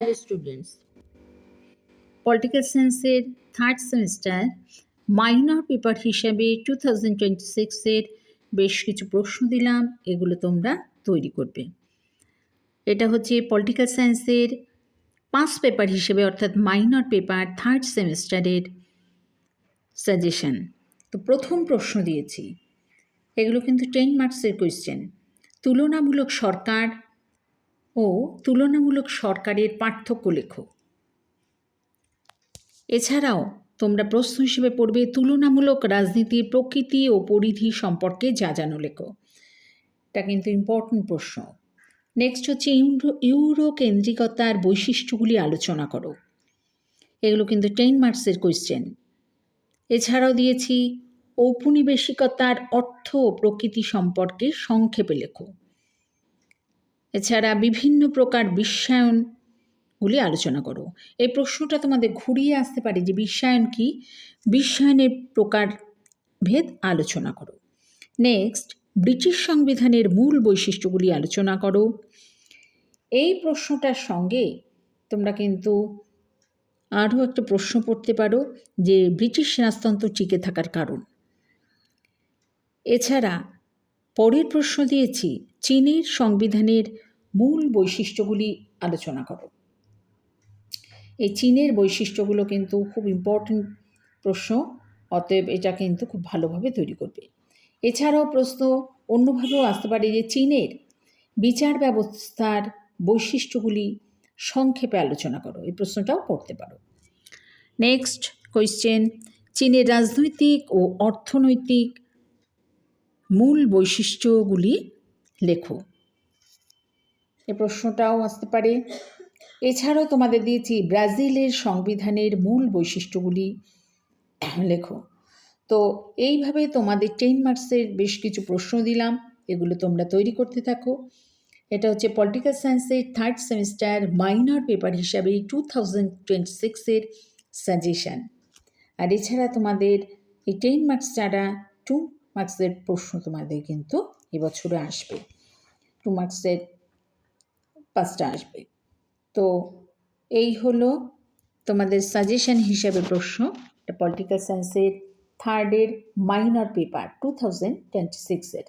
Students, political সায়েন্সের third semester minor paper হিসাবে 2026-এর বেশ কিছু প্রশ্ন দিলাম, এগুলো তোমরা তৈরি করবে। এটা হচ্ছে পলিটিক্যাল সায়েন্সের 5 পেপার হিসেবে অর্থাৎ মাইনর পেপার থার্ড সেমিস্টারের সাজেশন। তো প্রথম প্রশ্ন দিয়েছি, এগুলো কিন্তু 10 মার্কসের কোয়েশ্চেন। তুলনামূলক সরকার ও তুলনামূলক সরকারের পার্থক্য লেখো। এছাড়াও তোমরা প্রশ্ন হিসেবে পড়বে তুলনামূলক রাজনীতির প্রকৃতি ও পরিধি সম্পর্কে যা জানো লেখো। এটা কিন্তু ইম্পর্টেন্ট প্রশ্ন। নেক্সট হচ্ছে ইউরো কেন্দ্রিকতার বৈশিষ্ট্যগুলি আলোচনা করো। এগুলো কিন্তু 10 মার্কসের কোয়েশ্চেন। এছাড়াও দিয়েছি ঔপনিবেশিকতার অর্থ ও প্রকৃতি সম্পর্কে সংক্ষেপে লেখো। এছাড়া বিভিন্ন প্রকার বিশ্বায়নগুলি আলোচনা করো। এই প্রশ্নটা তোমাদের ঘুরিয়ে আসতে পারে যে বিশ্বায়ন কি, বিশ্বায়নের প্রকারভেদ আলোচনা করো। নেক্সট, ব্রিটিশ সংবিধানের মূল বৈশিষ্ট্যগুলি আলোচনা করো। এই প্রশ্নটার সঙ্গে তোমরা কিন্তু আরও একটা প্রশ্ন পড়তে পারো যে ব্রিটিশ রাজতন্ত্র টিকে থাকার কারণ। এছাড়া পরের প্রশ্ন দিয়েছি চীনের সংবিধানের মূল বৈশিষ্ট্যগুলি আলোচনা করো। এই চীনের বৈশিষ্ট্যগুলো কিন্তু খুব ইম্পর্টেন্ট প্রশ্ন, অতএব এটা কিন্তু খুব ভালোভাবে তৈরি করবে। এছাড়াও প্রশ্ন অন্যভাবেও আসতে পারে যে চীনের বিচার ব্যবস্থার বৈশিষ্ট্যগুলি সংক্ষেপে আলোচনা করো। এই প্রশ্নটাও পড়তে পারো। নেক্সট কোয়েশ্চেন, চীনের রাজনৈতিক ও অর্থনৈতিক মূল বৈশিষ্ট্যগুলি লেখো। এই প্রশ্নটাও আসতে পারে। এছাড়াও তোমাদের দিয়েছি ব্রাজিলের সংবিধানের মূল বৈশিষ্ট্যগুলি লেখো। তো এইভাবে তোমাদের 10 মার্কসের বেশ কিছু প্রশ্ন দিলাম, এগুলো তোমরা তৈরি করতে থাকো। এটা হচ্ছে পলিটিক্যাল সায়েন্সের থার্ড সেমিস্টার মাইনর পেপার হিসাবে 2026-এর সাজেশান। আর এছাড়া তোমাদের এই 10 মার্কস ছাড়া 2 মার্কসের প্রশ্ন তোমাদের কিন্তু এবছরে আসবে। 2 মার্কসের 5টা আসবে। তো এই হলো তোমাদের সাজেশন হিসাবে প্রশ্ন, এটা পলিটিক্যাল সায়েন্সের থার্ডের মাইনর পেপার 2026-এর।